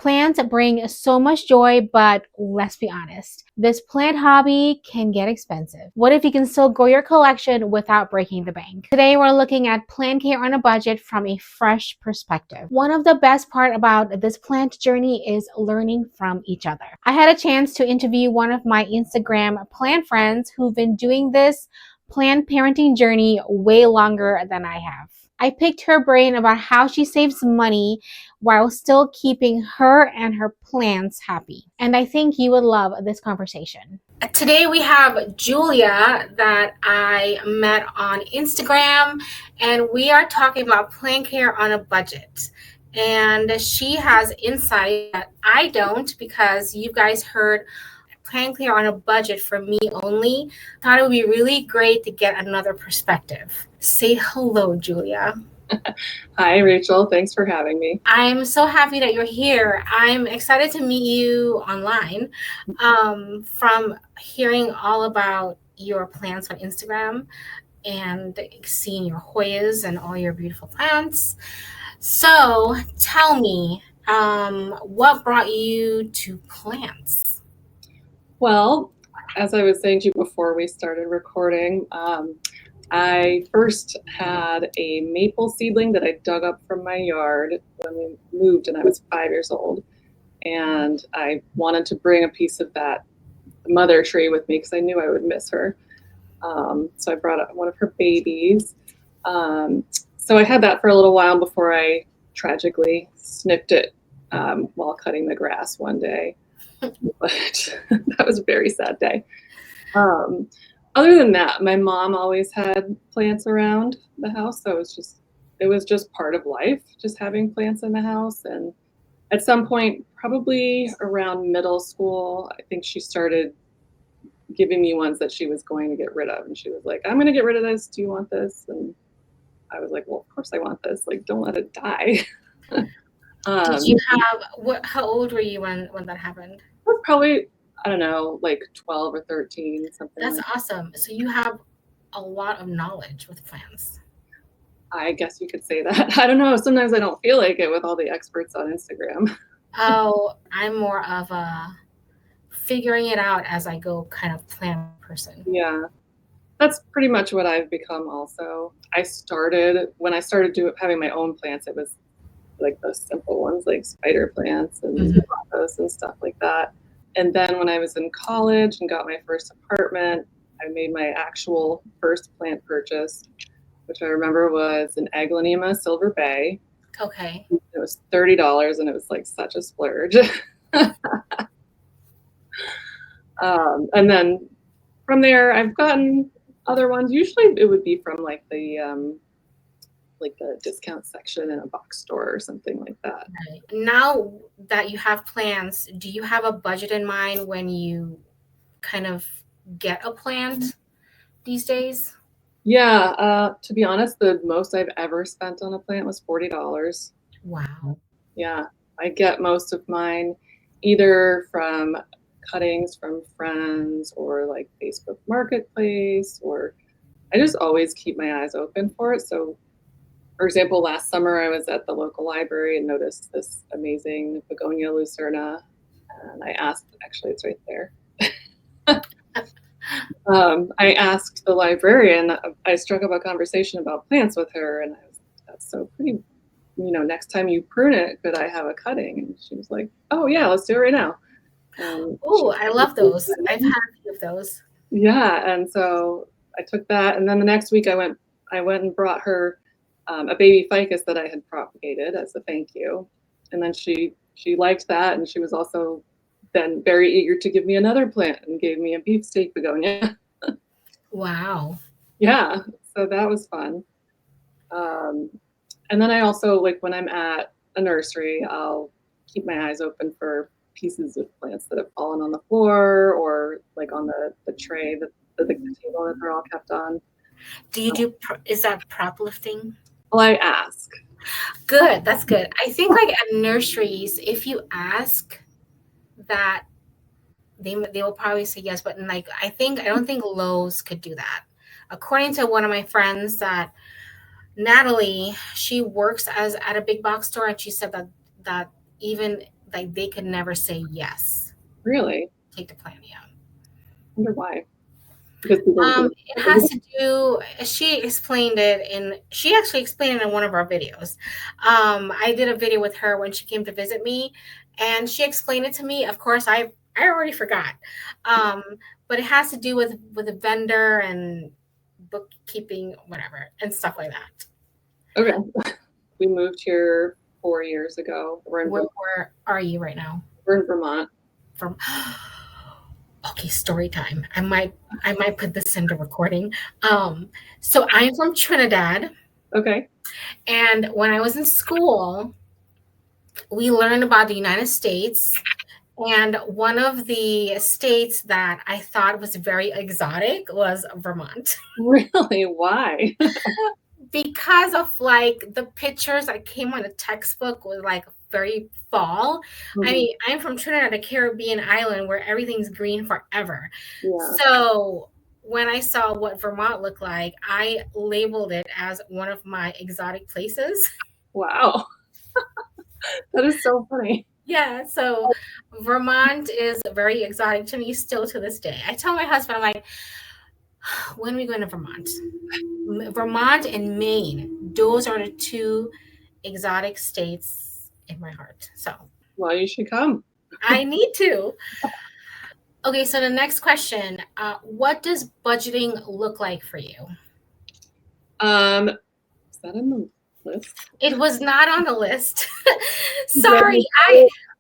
Plants bring so much joy, but let's be honest, this plant hobby can get expensive. What if you can still grow your collection without breaking the bank? Today, we're looking at plant care on a budget from a fresh perspective. One of the best part about this plant journey is learning from each other. I had a chance to interview one of my Instagram plant friends who've been doing this plant parenting journey way longer than I have. I picked her brain about how she saves money while still keeping her and her plants happy. And I think you would love this conversation. Today we have Julia that I met on Instagram, and we are talking about plant care on a budget. And she has insight that I don't, because you guys heard plant care on a budget for me only. Thought it would be really great to get another perspective. Say hello, Julia. Hi, Rachel. Thanks for having me. I'm so happy that you're here. I'm excited to meet you online. From hearing all about your plants on Instagram and seeing your Hoyas and all your beautiful plants. So tell me, what brought you to plants? Well, as I was saying to you before we started recording, I first had a maple seedling that I dug up from my yard when we moved and I was 5 years old. And I wanted to bring a piece of that mother tree with me because I knew I would miss her. So I brought up one of her babies. So I had that for a little while before I tragically snipped it while cutting the grass one day. But that was a very sad day. Other than that, my mom always had plants around the house, so it was just part of life, just having plants in the house. And at some point, probably around middle school, I think she started giving me ones that she was going to get rid of, and she was like, "I'm going to get rid of this. Do you want this?" And I was like, "Well, of course I want this. Like, don't let it die." Did you have how old were you when that happened? I was probably, I don't know, like 12 or 13, something. That's like awesome. So you have a lot of knowledge with plants. I guess you could say that. I don't know. Sometimes I don't feel like it with all the experts on Instagram. Oh, I'm more of a figuring it out as I go kind of plant person. Yeah, that's pretty much what I've become also. When I started having my own plants, it was like those simple ones like spider plants and pothos and stuff like that. And then when I was in college and got my first apartment, I made my actual first plant purchase, which I remember was an Aglaonema Silver Bay. Okay. It was $30, and it was like such a splurge. And then from there, I've gotten other ones. Usually, it would be from like the discount section in a box store or something like that. Right. Now that you have plants, do you have a budget in mind when you kind of get a plant these days? Yeah, to be honest, the most I've ever spent on a plant was $40. Wow. Yeah, I get most of mine either from cuttings from friends or like Facebook Marketplace, or I just always keep my eyes open for it. So, for example, last summer I was at the local library and noticed this amazing begonia lucerna, and I asked, actually, it's right there. I asked the librarian, I struck up a conversation about plants with her, and I was, that's so pretty. Next time you prune it, could I have a cutting? And she was like, "Oh yeah, let's do it right now." Oh, I love those. I've had a few of those. Yeah, and so I took that, and then the next week I went and brought her a baby ficus that I had propagated as a thank you, and then she liked that, and she was also then very eager to give me another plant and gave me a beefsteak begonia. Wow. Yeah, so that was fun. And then I also, like, when I'm at a nursery, I'll keep my eyes open for pieces of plants that have fallen on the floor or like on the tray, the table that they're all kept on. Do you do, is that prop lifting? Well, I ask. Good, that's good. I think like at nurseries, if you ask that, they will probably say yes, but like I don't think Lowe's could do that. According to one of my friends, that Natalie, she works at a big box store, and she said that even like they could never say yes. Really? Take the plan, yeah. I wonder why. Because people do. It has to do. She actually explained it in one of our videos. I did a video with her when she came to visit me, and she explained it to me. Of course, I already forgot, um, but it has to do with a vendor and bookkeeping, whatever, and stuff like that. Okay. We moved here 4 years ago. Where are you right now? We're in Vermont. From okay, story time. I might put this into recording. So I'm from Trinidad. Okay. And when I was in school, we learned about the United States. And one of the states that I thought was very exotic was Vermont. Really? Why? Because of like the pictures that came on the textbook was like very fall. I mean, I'm from Trinidad, a Caribbean island where everything's green forever. Yeah. So when I saw what Vermont looked like, I labeled it as one of my exotic places. Wow. That is so funny. Yeah, so Vermont is very exotic to me still to this day. I tell my husband, I'm like, when are we going to Vermont? Vermont and Maine, those are the two exotic states in my heart. So, well, you should come. I need to. Okay, so the next question, what does budgeting look like for you? Is that in the list? It was not on the list. Sorry,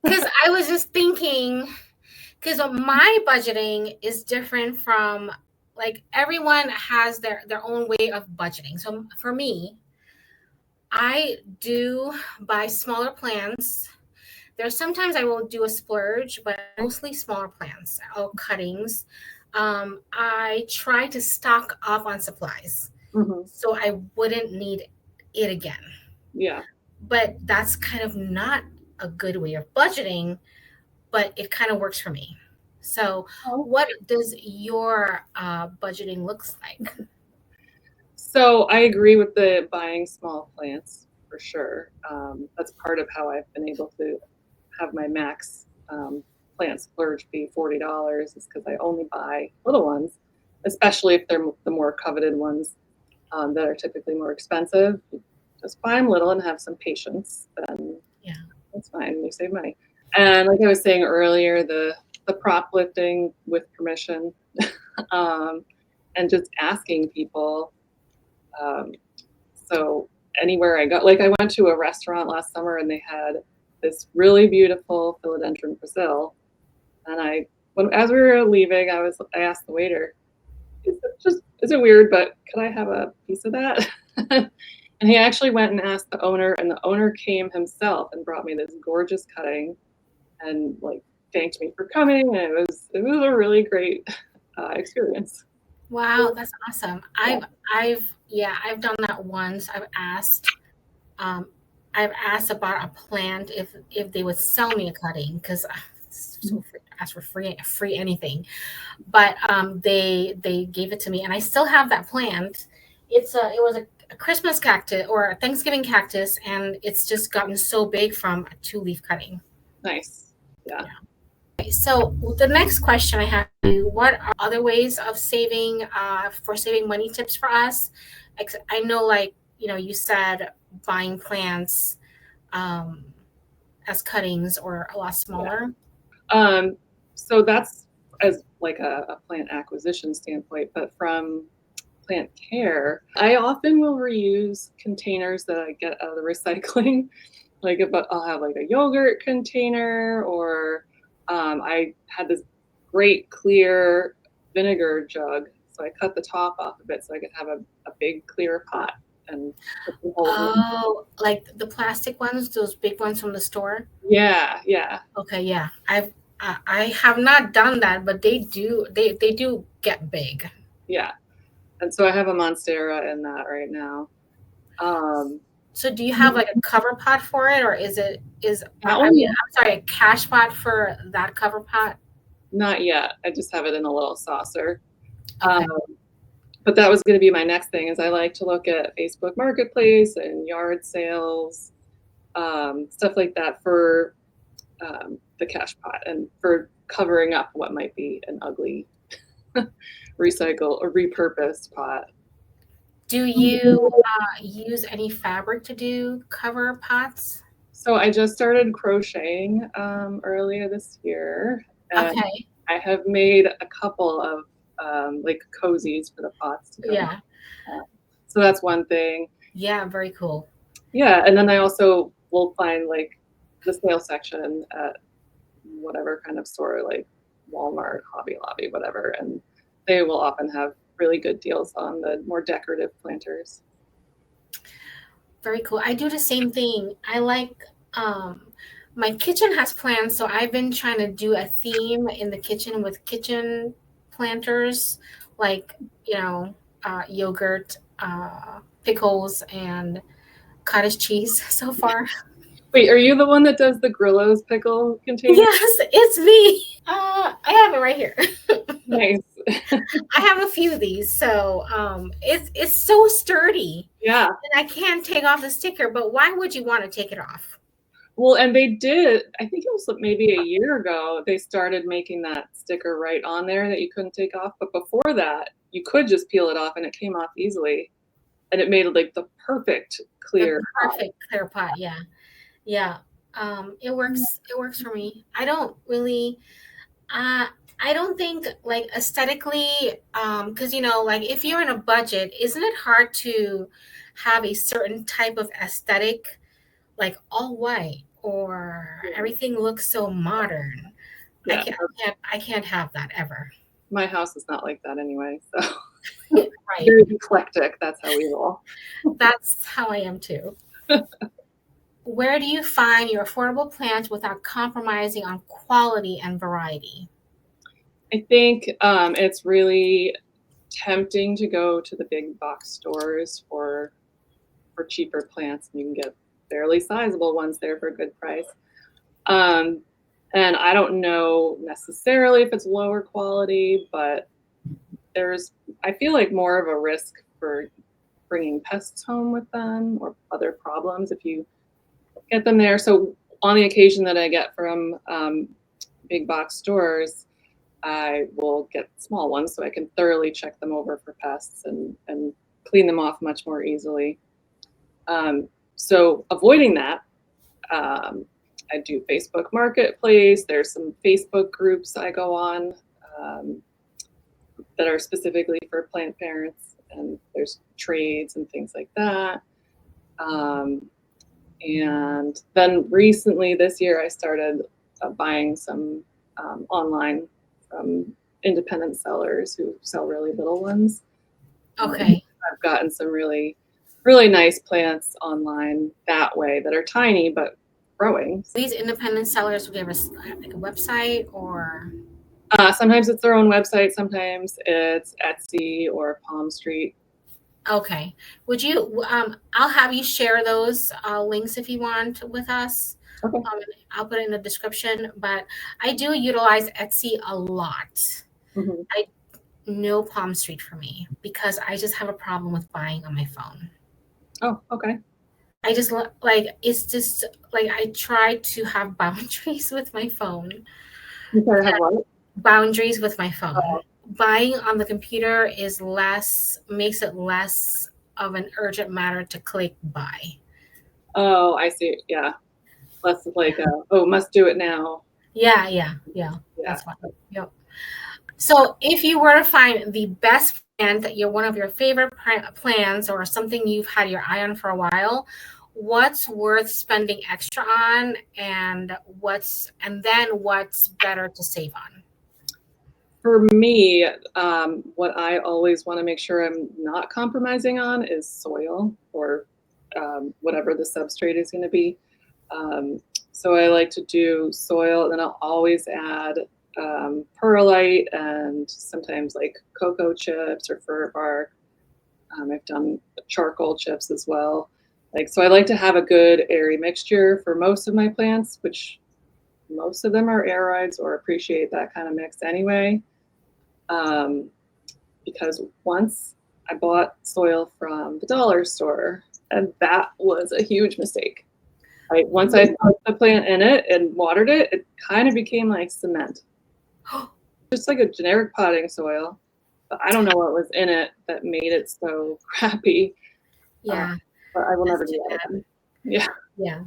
because I was just thinking, because my budgeting is different from like everyone has their own way of budgeting. So for me, I do buy smaller plans. There's sometimes I will do a splurge, but mostly smaller plans or cuttings. I try to stock up on supplies so I wouldn't need it again. Yeah. But that's kind of not a good way of budgeting, but it kind of works for me. So, what does your budgeting looks like? So I agree with the buying small plants for sure. That's part of how I've been able to have my max plant splurge be $40 is because I only buy little ones, especially if they're the more coveted ones that are typically more expensive. Just buy them little and have some patience. Then Yeah, that's fine. You save money. And like I was saying earlier, the prop lifting with permission, and just asking people. So anywhere I go, like I went to a restaurant last summer and they had this really beautiful philodendron Brazil, and as we were leaving, I asked the waiter, is it weird, but could I have a piece of that? And he actually went and asked the owner, and the owner came himself and brought me this gorgeous cutting, and like thanked me for coming, and it was a really great experience. wow, that's awesome. I've done that once. Um, I've asked about a plant if they would sell me a cutting because so free, ask for free anything, but they gave it to me and I still have that plant. It was a Christmas cactus or a Thanksgiving cactus, and it's just gotten so big from a 2-leaf cutting. Nice. Yeah. Okay, so the next question I have for you, what are other ways of saving for saving money tips for us? I know, like, you said buying plants as cuttings or a lot smaller. So that's as like a plant acquisition standpoint, but from plant care, I often will reuse containers that I get out of the recycling. Like I'll have like a yogurt container, or I had this great clear vinegar jug, so I cut the top off of it so I could have a big clear pot and put some holes in it. Oh, like the plastic ones, those big ones from the store? Yeah. Okay, yeah. I have not done that, but they do get big. Yeah. And so I have a Monstera in that right now. So do you have like a cover pot for it, or is I'm sorry, a cash pot for that cover pot? Not yet. I just have it in a little saucer. Okay. But that was going to be my next thing, is I like to look at Facebook Marketplace and yard sales, stuff like that for the cash pot and for covering up what might be an ugly recycle or repurposed pot. Do you use any fabric to do cover pots? So I just started crocheting earlier this year, and Okay. I have made a couple of like cozies for the pots to go in. Yeah. So that's one thing. Yeah, very cool. Yeah, and then I also will find like the sale section at whatever kind of store, like Walmart, Hobby Lobby, whatever, and they will often have really good deals on the more decorative planters. Very cool. I do the same thing. I like my kitchen has plants, so I've been trying to do a theme in the kitchen with kitchen planters, like, yogurt, pickles, and cottage cheese so far. Wait, are you the one that does the Grillo's pickle container? Yes, it's me. I have it right here. Nice. I have a few of these, so it's so sturdy, Yeah. and I can't take off the sticker. But why would you want to take it off? Well, and they did, I think it was maybe a year ago, they started making that sticker right on there that you couldn't take off. But before that, you could just peel it off and it came off easily. And it made like the perfect The clear. perfect clear pot, yeah, yeah. It works. It works for me. I don't really. Uh, I don't think like aesthetically, because like if you're in a budget, isn't it hard to have a certain type of aesthetic, like all white or everything looks so modern? I Yeah, can't. I can't have that ever. my house is not like that anyway. So Right. very eclectic. That's how we roll. That's how I am too. Where do you find your affordable plants without compromising on quality and variety? I think it's really tempting to go to the big box stores for cheaper plants. You can get fairly sizable ones there for a good price. Um, and I don't know necessarily if it's lower quality, but I feel like more of a risk for bringing pests home with them or other problems if you get them there. So on the occasion that I get from big box stores, I will get small ones so I can thoroughly check them over for pests and clean them off much more easily. So avoiding that, I do Facebook Marketplace. There's some Facebook groups I go on um, that are specifically for plant parents, and there's trades and things like that. Um, and then recently this year, I started buying some online from independent sellers who sell really little ones. Okay. I've gotten some really, really nice plants online that way that are tiny but growing. These independent sellers will give us like a website or Sometimes it's their own website, sometimes it's Etsy or Palm Street. okay. Would you I'll have you share those links if you want with us. Okay. I'll put it in the description, but I do utilize Etsy a lot. Mm-hmm. I no Palm Street for me because I just have a problem with buying on my phone. Oh, okay. I just like it's just like I try to have boundaries with my phone. You gotta have what? Boundaries with my phone. Oh, Buying on the computer makes it less of an urgent matter to click buy. oh, I see. Yeah. Less of like, must do it now. Yeah. Yeah. That's fine. Yep. So if you were to find the best plant that you're one of your favorite plants or something you've had your eye on for a while, what's worth spending extra on and then what's better to save on? For me, what I always want to make sure I'm not compromising on is soil or whatever the substrate is going to be. So I like to do soil, and then I'll always add perlite and sometimes like cocoa chips or fir bark. I've done charcoal chips as well. So I like to have a good airy mixture for most of my plants, which most of them are aeroids or appreciate that kind of mix anyway. Because once I bought soil from the dollar store, and that was a huge mistake. Once I put the plant in it and watered it, it kind of became like cement. Just like a generic potting soil. But I don't know what was in it that made it so crappy. Yeah, But I will that's never do too that bad. again. Yeah. Yeah.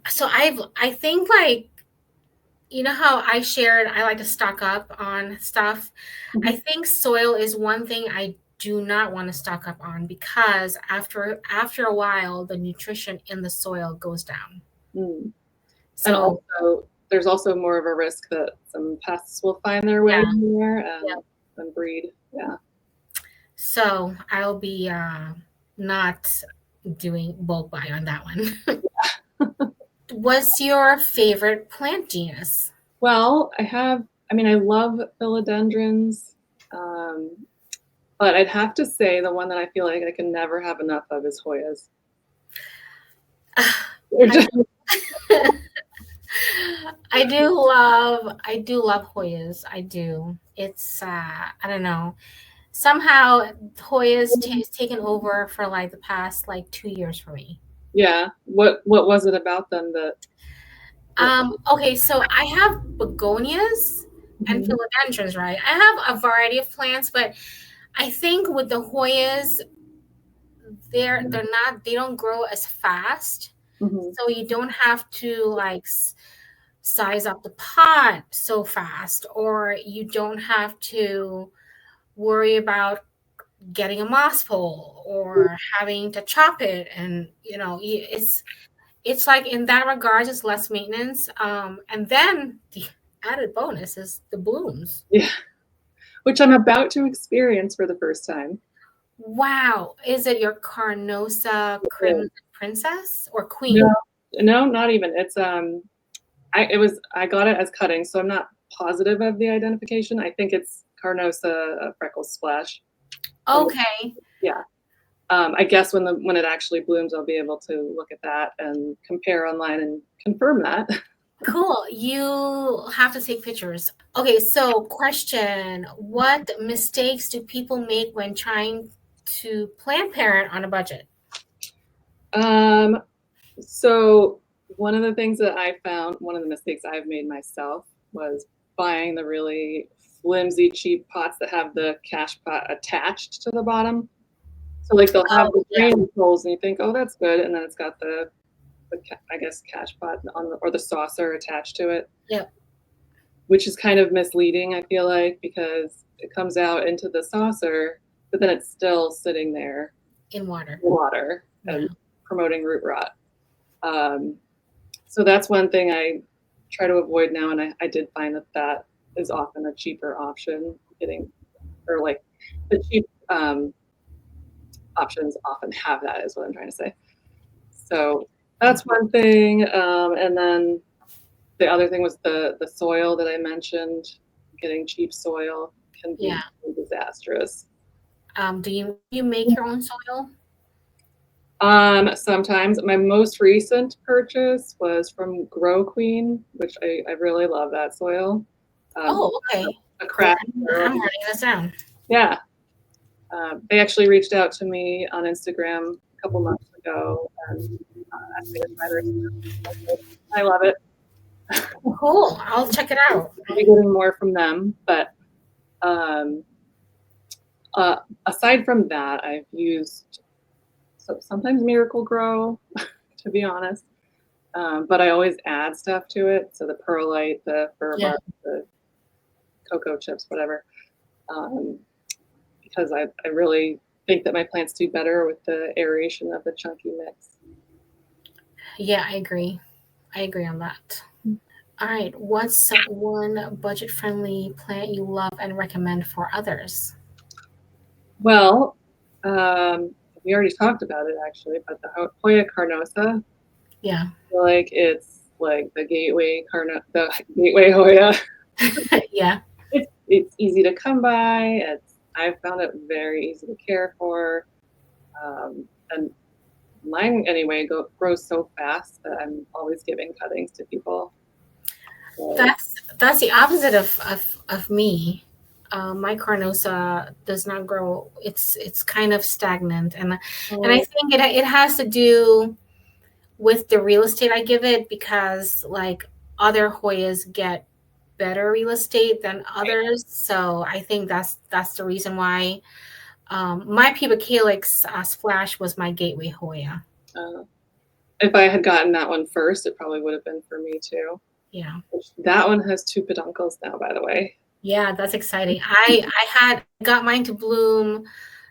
So I think like you know how I shared I like to stock up on stuff. I think soil is one thing I do not want to stock up on because after a while the nutrition in the soil goes down. Mm. And So also, there's also more of a risk that some pests will find their way yeah, in there yeah. and breed. Yeah. So I'll be not doing bulk buy on that one. What's your favorite plant genus? Well, I love philodendrons, um, but I'd have to say the one that I feel like I can never have enough of is Hoyas. They're I just, I do love Hoyas. I do. It's I don't know. Somehow Hoyas has taken over for like the past like 2 years for me. yeah. What was it about them that Okay, so I have begonias and Mhm. philodendrons, right? I have a variety of plants, but I think with the Hoyas, they don't grow as fast. Mhm. So you don't have to like size up the pot so fast, or you don't have to worry about getting a moss pole or having to chop it. And it's like in that regard, it's less maintenance. And then the added bonus is the blooms. Yeah, which I'm about to experience for the first time. Wow, is it your Carnosa Yeah. Crimson Princess or No, Queen? no, not even. I got it as cutting, so I'm not positive of the identification. I think it's Carnosa Freckles Splash. From the, Okay. yeah. I guess when it actually blooms, I'll be able to look at that and compare online and confirm that. Cool. You have to take pictures. Okay, so question, what mistakes do people make when trying to plan parent on a budget? Um, so one of the things that I found, one of the mistakes I've made myself was buying the really flimsy, cheap pots that have the cash pot attached to the bottom. So like they'll have Oh, the yeah. drainage holes, and you think, oh, that's good, and then it's got I guess cash pot or the saucer attached to it, Yep. which is kind of misleading. I feel like because it comes out into the saucer, but then it's still sitting there In water. in water Yeah. and promoting root rot. Um, so that's one thing I try to avoid now, and I did find that is often a cheaper option. Getting or like the cheap options often have that, is what I'm trying to say. So Yeah. that's one thing. And then the other thing was the soil that I mentioned. Getting cheap soil can be Yeah. disastrous. Do you make your own soil? Sometimes my most recent purchase was from Grow Queen, which I really love that soil. Um, Oh, okay. a Cool. craft soil. I'm writing this down. Yeah. They actually reached out to me on Instagram a couple months ago and asked me to try their stuff. I love it. Cool. I'll check it out. I'll be getting more from them, but um, aside from that, I've used sometimes Miracle Grow, to be honest. But I always add stuff to it. So the perlite, the fir Yeah. bark, the cocoa chips, whatever. Um, because I really think that my plants do better with the aeration of the chunky mix. Yeah, I agree. I agree on that. All right. What's one budget friendly plant you love and recommend for others? Well, we already talked about it actually, but the Hoya carnosa, Yeah. I feel like it's like the gateway Hoya. Yeah. It's easy to come by. I found it very easy to care for, and mine anyway grows so fast that I'm always giving cuttings to people. So, That's the opposite of me. My carnosa does not grow. It's kind of stagnant, and I um, think it has to do with the real estate I give it, because like other Hoyas get better real estate than others. So I think that's the reason why. My pubic calyx splash was my gateway Hoya. If I had gotten that one first, it probably would have been for me too. Yeah. That one has 2 peduncles now, by the way. Yeah, that's exciting. I got mine to bloom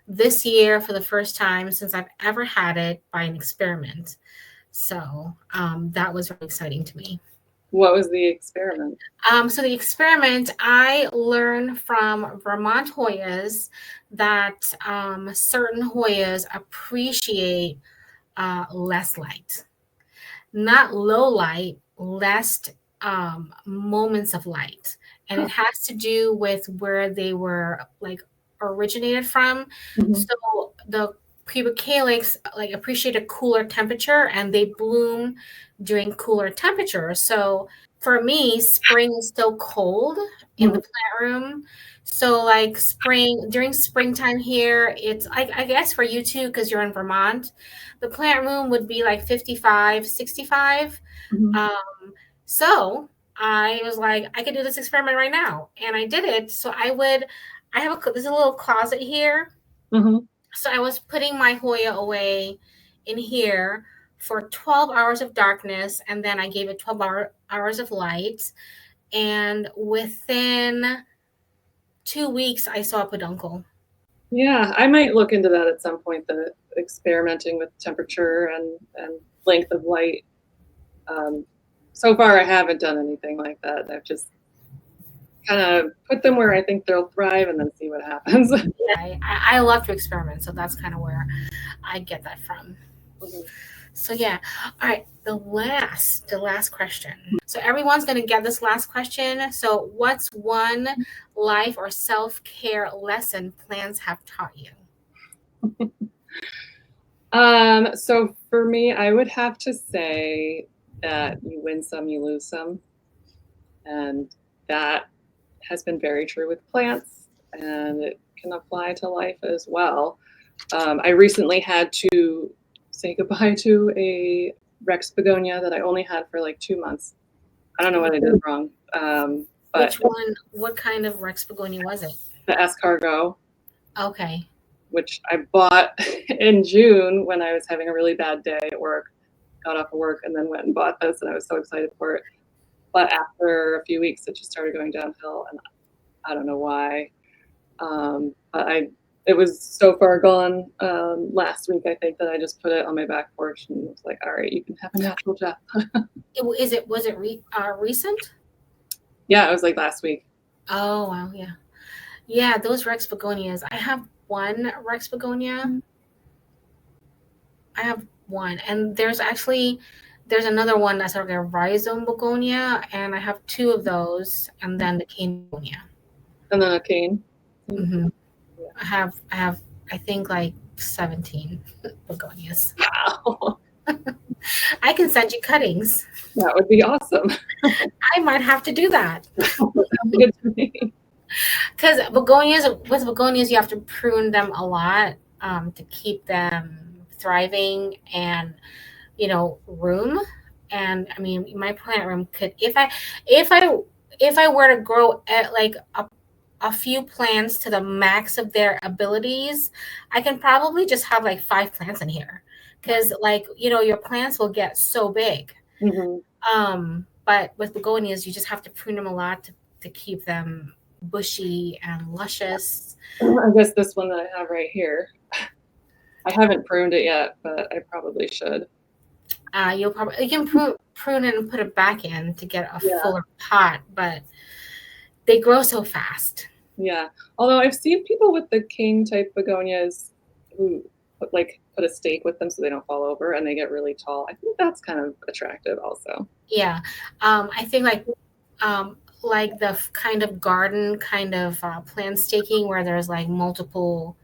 this year for the first time since I've ever had it by an experiment. So that was really exciting to me. What was the experiment? So the experiment, I learned from Vermont Hoyas that certain Hoyas appreciate less light, not low light, less moments of light. And it has to do with where they were like originated from. Mhm. So the pubic calyx like appreciate a cooler temperature and they bloom during cooler temperatures. So for me, spring is still cold in the plant room. So like during springtime here, it's I guess for you too, because you're in Vermont, the plant room would be like 55, 65. Mhm. So I was like, I could do this experiment right now. And I did it. So I have there's a little closet here. Mhm. So I was putting my Hoya away in here for 12 hours of darkness. And then I gave it 12 hours of light. And within 2 weeks, I saw a peduncle. Yeah, I might look into that at some point, the experimenting with temperature and length of light. So far, I haven't done anything like that. I've just kind of put them where I think they'll thrive and then see what happens. Yeah, I love to experiment. So that's kind of where I get that from. So yeah. All right. The last question. So everyone's gonna get this last question. So what's one life or self-care lesson plants have taught you? So for me, I would have to say that you win some, you lose some. And that has been very true with plants, and it can apply to life as well. I recently had to say goodbye to a Rex begonia that I only had for like 2 months. I don't know what I did wrong. But Which one? What kind of Rex begonia was it? the escargot, Okay. which I bought in June when I was having a really bad day at work, got off of work, and then went and bought this, and I was so excited for it. But after a few weeks, it just started going downhill, and I don't know why. But it was so far gone last week, I think, that I just put it on my back porch and was like, all right, you can have a natural death. Was it recent? Yeah, it was like last week. Oh wow, yeah. Yeah, those Rex begonias. I have one Rex begonia. I have one. And there's another one that's like a rhizome begonia, and I have two of those, and then the cane begonia. And then a cane. Hmm. I have I think like 17 begonias. Wow. I can send you cuttings. That would be awesome. I might have to do that. Sounds good to me. Because with begonias, you have to prune them a lot to keep them thriving and room. And I mean, my plant room could if I if I were to grow at like a few plants to the max of their abilities, I can probably just have like 5 plants in here because like your plants will get so big. But with begonias, you just have to prune them a lot to keep them bushy and luscious. I guess this one that I have right here, I haven't pruned it yet, but I probably should. You can prune it and put it back in to get a fuller pot, but they grow so fast. Yeah, although I've seen people with the cane type begonias who put a stake with them so they don't fall over and they get really tall. I think that's kind of attractive also. Yeah, I think like the kind of garden kind of plant staking where there's like multiple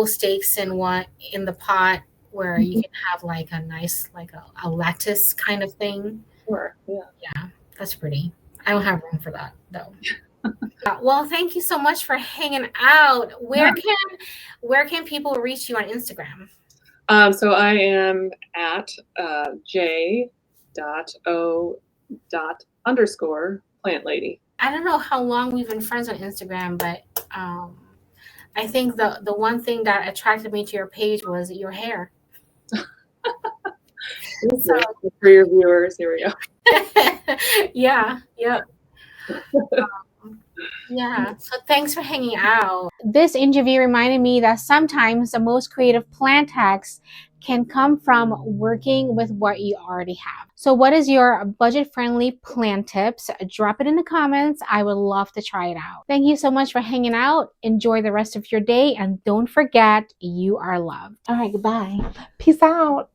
stakes in the pot where you can have like a nice like a lattice kind of thing. Sure. Yeah, that's pretty. I don't have room for that though. Well, thank you so much for hanging out. Where can people reach you on Instagram? So I am at j.o.underscore plant lady. I don't know how long we've been friends on Instagram, but I think the one thing that attracted me to your page was your hair. So For your viewers, here we go. yeah, yep. Yeah, so thanks for hanging out. This interview reminded me that sometimes the most creative plant hacks can come from working with what you already have. So what is your budget-friendly plant tips? Drop it in the comments. I would love to try it out. Thank you so much for hanging out. Enjoy the rest of your day, and don't forget, you are loved. All right, goodbye. Peace out.